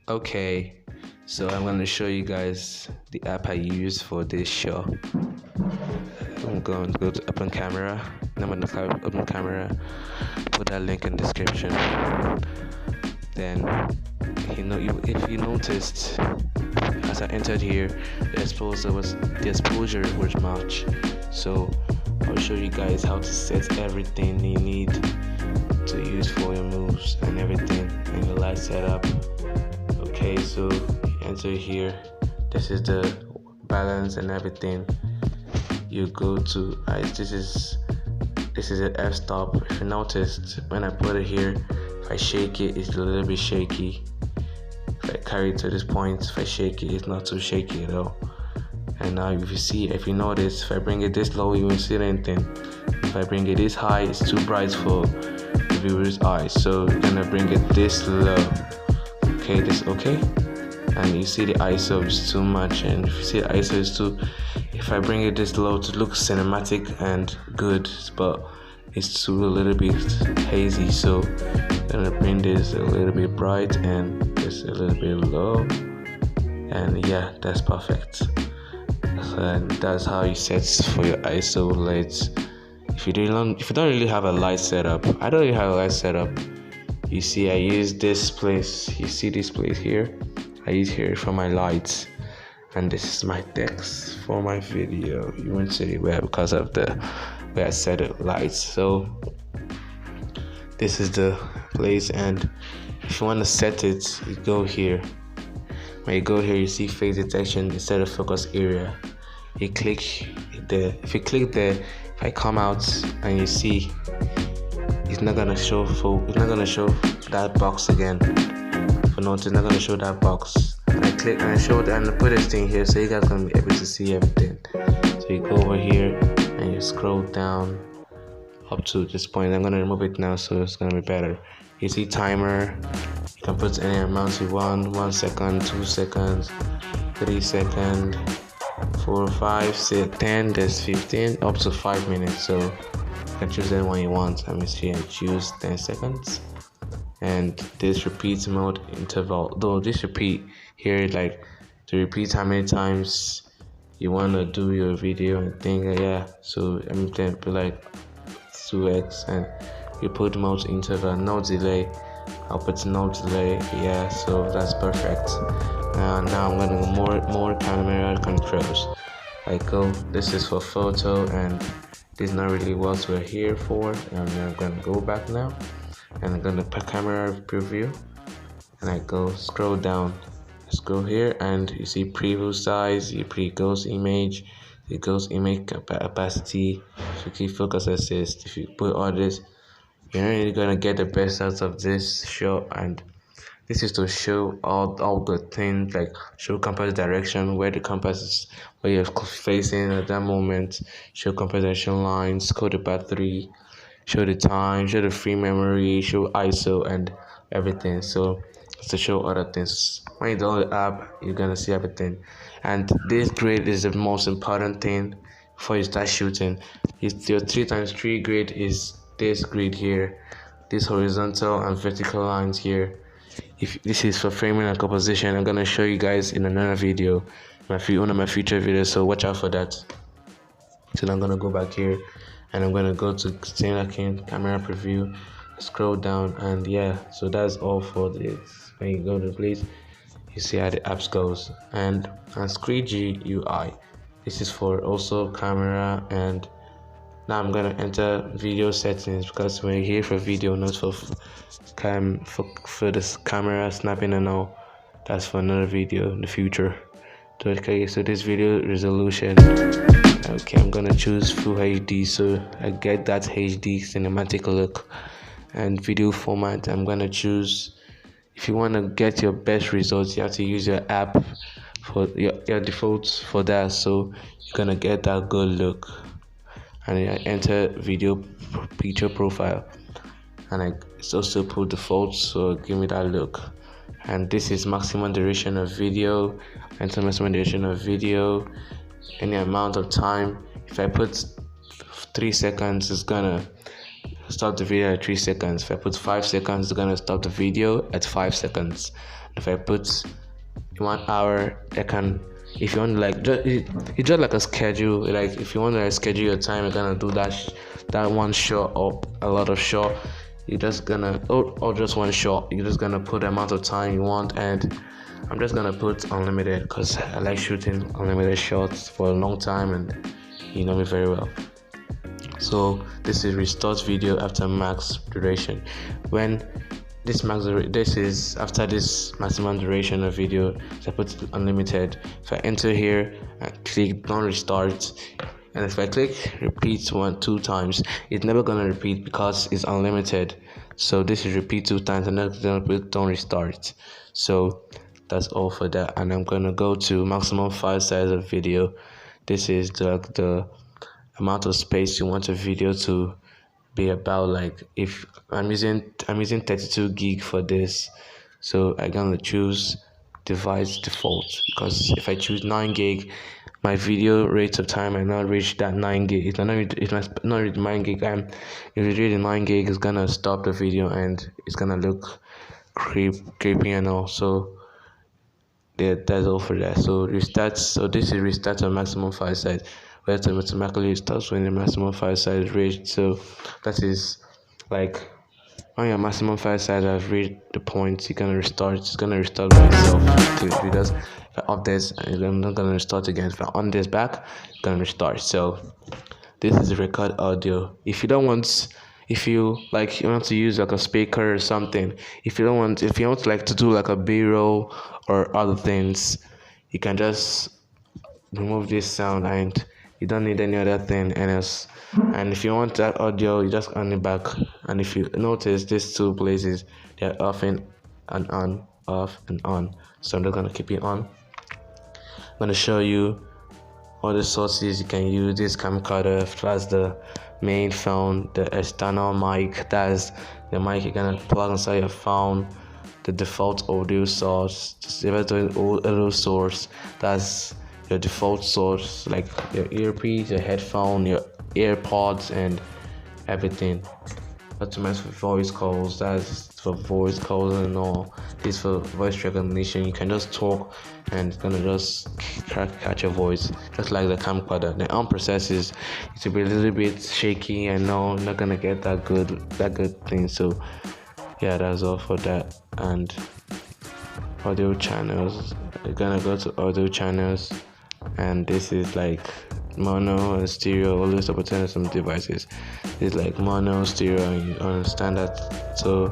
Okay, so I'm going to show you guys the app I use for this show. I'm going to go to open camera, and I'm going to type open camera, put that link in the description. Then if you noticed, as I entered here, the exposure was much. So I'll show you guys how to set everything you need to use for your moves and everything and your light setup. Okay, so you enter here. This is the balance and everything. You go to this is an f-stop. If you noticed, when I put it here, if I shake it, it's a little bit shaky. If I carry it to this point, if I shake it, it's not too shaky at all. And now if you notice, if I bring it this low, you won't see anything. If I bring it this high, it's too bright for the viewer's eyes. So you're gonna bring it this low. Okay, this okay. And you see the ISO is too much, and if you see the ISO is too, if I bring it this low to look cinematic and good, but it's too a little bit hazy, so I'm gonna bring this a little bit bright and this a little bit low, and yeah, that's perfect. And that's how you set for your ISO lights. If you don't really have a light setup, I don't really have a light setup. You see, I use this place. You see this place here? I use here for my lights, and this is my text for my video. You won't see it well because of the way I set it lights. So this is the place, and if you want to set it, you go here. When you go here, you see face detection instead of focus area. You click there. If you click there, if I come out and you see, it's not gonna show that box again. For note, it's not gonna show that box. And I click and I show it and I put this thing here, so you guys gonna be able to see everything. So you go over here and you scroll down up to this point. I'm gonna remove it now, so it's gonna be better. You see timer. You can put any amount you want: 1 second, 2 seconds, 3 seconds, 4, 5, 6, 10. There's 15 up to 5 minutes. So you can choose any one you want. Let me see and choose 10 seconds. And this repeat mode interval. Though this repeat here, like to repeat how many times you wanna do your video and things. Yeah. So I'm gonna put like 2x, and you put mode interval, no delay. I'll put no delay. Yeah. So that's perfect. Now I'm gonna go more camera controls. This is for photo, and this is not really what we're here for. And I'm gonna go back now, and I'm gonna put camera preview, and I go scroll down. Let's go here, and you see preview size, you ghost image, the ghost image capacity, if you keep focus assist. If you put all this, you're not really gonna get the best out of this show. And this is to show all the things, like show compass direction, where the compass is, where you're facing at that moment, show compass direction lines, code the battery, show the time, show the free memory, show ISO and everything. So it's to show other things. When you download the app, you're gonna see everything. And this grid is the most important thing before you start shooting. Your 3x3 grid is this grid here, this horizontal and vertical lines here. If this is for framing and composition, I'm gonna show you guys in another video, one of my future videos, so watch out for that. So I'm gonna go back here, and I'm gonna go to camera preview, scroll down, and yeah, so that's all for this. When you go to place, you see how the apps goes. And screen GUI, this is for also camera. And now I'm gonna enter video settings, because we're here for video, not for this camera snapping and all. That's for another video in the future. Okay, so this video resolution, okay, I'm gonna choose full HD, so I get that HD cinematic look. And video format, I'm gonna choose, if you want to get your best results, you have to use your app for your defaults for that, so you're gonna get that good look. And I enter video picture profile, and it's also put defaults, so give me that look. And this is maximum duration of video, enter maximum duration of video, any amount of time. If I put 3 seconds, it's gonna stop the video at 3 seconds. If I put 5 seconds, it's gonna stop the video at 5 seconds. If I put 1 hour, I can. If you want like it's just like a schedule. Like if you want to like, schedule your time, you're gonna do that one shot or a lot of shot. You're just gonna or just one shot. You're just gonna put the amount of time you want, and I'm just gonna put unlimited because I like shooting unlimited shots for a long time, and you know me very well. So this is restart video after max duration. When this is after this maximum duration of video, so I put unlimited. If I enter here and click don't restart, and if I click repeat 2 times, it's never gonna repeat because it's unlimited. So this is repeat 2 times, and then don't restart. So that's all for that, and I'm gonna go to maximum file size of video. This is the amount of space you want a video to be about. Like if I'm using 32 gig for this, so I'm gonna choose device default, because if I choose 9 gig, my video rate of time might not reach that 9 gig. It might not reach 9 gig, and if it reaches 9 gig, it's gonna stop the video and it's gonna look creepy and all. So yeah, that's all for that. So restart. So this is restart on maximum file size, where it automatically starts when the maximum file size is reached. So that is like when your maximum file size has reached the point, you're gonna restart. It's gonna restart by itself. Because if I off this, I'm not gonna restart again. If I on this back, it's gonna restart. So this is record audio. If you want to use like a speaker or something, if you want like to do like a B-roll or other things, you can just remove this sound and you don't need any other thing else. And if you want that audio, you just on the back, and if you notice these 2 places, they're off and on, off and on. So I'm just gonna keep it on. I'm gonna show you all the sources you can use. This camcorder, that's the main phone. The external mic, that's the mic you're gonna plug inside your phone. The default audio source, audio source, that's your default source, like your earpiece, your headphone, your AirPods, and everything. Automatic voice calls, that's for voice calls and all. This for voice recognition. You can just talk and it's gonna just catch your voice, just like the camcorder. The ARM processors, it will be a little bit shaky and no, not gonna get that good thing. So yeah, that's all for that. And audio channels, you're gonna go to audio channels, and this is like mono and stereo. Always opportunity some devices. It's like mono, stereo, and you understand that. So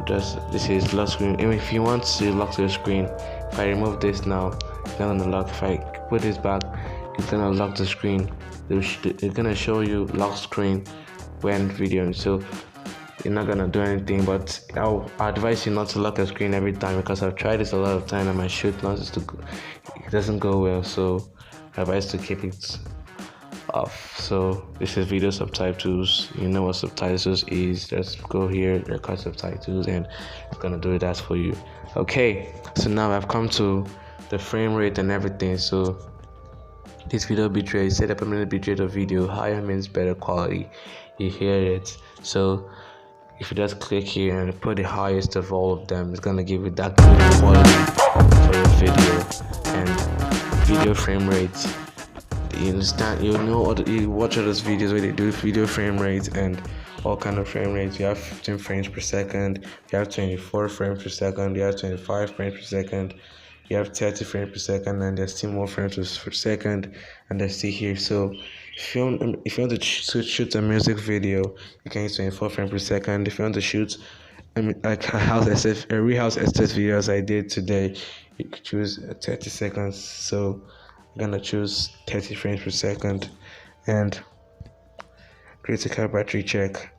this is lock screen. Even if you want to lock your screen, if I remove this now, it's gonna lock. If I put this back, it's gonna lock the screen. It's gonna show you lock screen when videoing. So you're not gonna do anything, but I advise you not to lock the screen every time, because I've tried this a lot of time and my shoot it doesn't go well. So I advise to keep it off. So this is video subtitles. You know what subtitles is. Just go here, record subtitles, and it's gonna do that for you. Okay, so now I've come to the frame rate and everything. So this video bitrate, set up a minute bitrate of video. Higher means better quality. You hear it. So if you just click here and put the highest of all of them, it's gonna give you that good quality for your video. And video frame rate, you understand, you watch all those videos where they do video frame rates and all kind of frame rates. You have 15 frames per second, you have 24 frames per second, you have 25 frames per second, you have 30 frames per second, and there's still more frames per second, and they're still here. So if you want to shoot a music video, you can use 24 frames per second. If you want to shoot like a real house estate video as I did today, you could choose 30 seconds. So I'm gonna choose 30 frames per second. And critical battery check,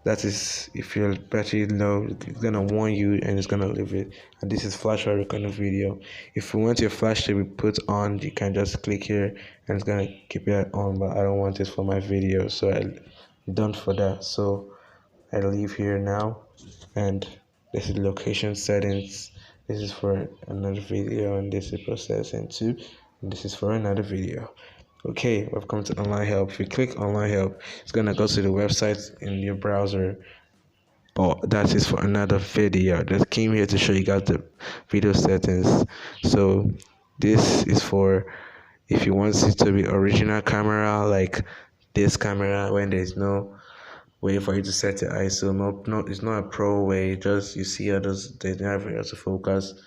that is if your battery is low, it's gonna warn you and it's gonna leave it. And this is flash or recording video. If you want your flash to be put on, you can just click here and it's gonna keep it on, but I don't want it for my video, so I'm done for that. So I leave here now, and this is location settings. This is for another video, and this is processing too, and this is for another video. Okay, we've come to online help. If you click online help, it's gonna go to the website in your browser. But that is for another video. Just came here to show you guys the video settings. So this is for if you want it to be original camera, like this camera, when there's no way for you to set the ISO. No, it's not a pro way. Just you see others, they have autofocus.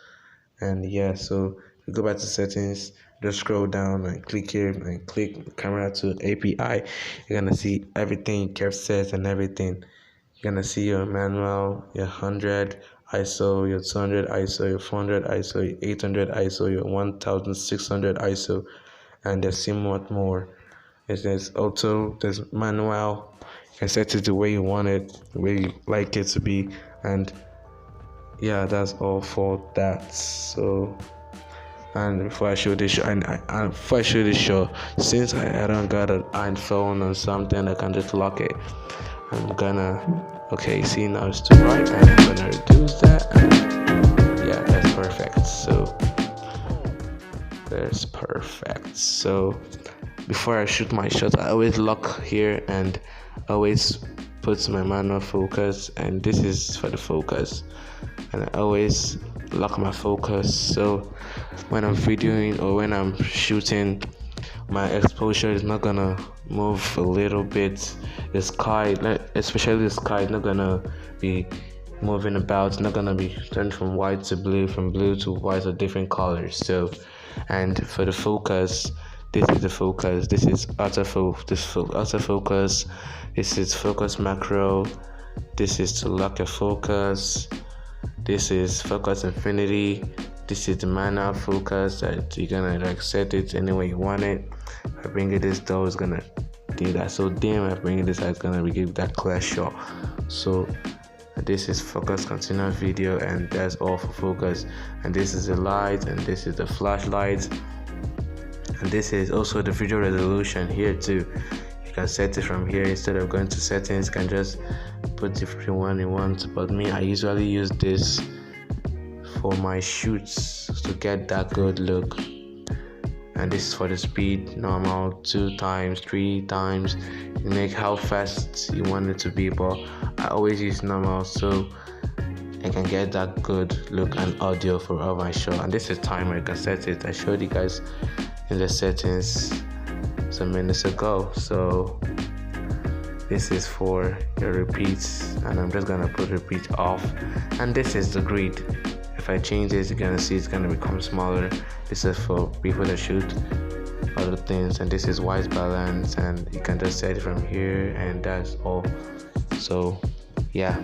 And yeah, so you go back to settings, just scroll down and click here and click camera to API. You're gonna see everything you kept set and everything. You're gonna see your manual, your 100 ISO, your 200 ISO, your 400 ISO, your 800 ISO, your 1600 ISO, and there's so much more. There's auto, there's manual. You can set it the way you want it, the way you like it to be, and yeah, that's all for that. So, and before I show this, before I show this show, since I don't got an iPhone or something, I can just lock it. I'm gonna, okay, see now it's too bright, and I'm gonna reduce that, and yeah, that's perfect. So, that's perfect. So, before I shoot my shot, I always lock here and always put my manual focus, and this is for the focus, and I always lock my focus. So when I'm videoing or when I'm shooting, my exposure is not gonna move a little bit. The sky, especially the sky, is not gonna be moving about. It's not gonna be turned from white to blue, from blue to white, or different colors. So, and for the focus, this is the focus. This is autofocus. This is focus macro. This is to lock your focus. This is focus infinity. This is the manual focus that you're gonna like set it any way you want it. If I bring it this door, it's gonna do that so dim. If I bring it this side, it's gonna give that clear shot. So this is focus continuous video, and that's all for focus. And this is the light, and this is the flashlight, and this is also the video resolution here too. You can set it from here instead of going to settings. You can just put different one you want. But me, I usually use this for my shoots to get that good look. And this is for the speed, normal, 2 times, 3 times. You make how fast you want it to be, but I always use normal so I can get that good look and audio for all my show. And this is timer, you can set it. I showed you guys in the settings some minutes ago. So this is for your repeats, and I'm just gonna put repeat off. And this is the grid. If I change this, you're gonna see it's gonna become smaller. This is for people that shoot other things, and this is white balance, and you can just set it from here, and that's all. So yeah.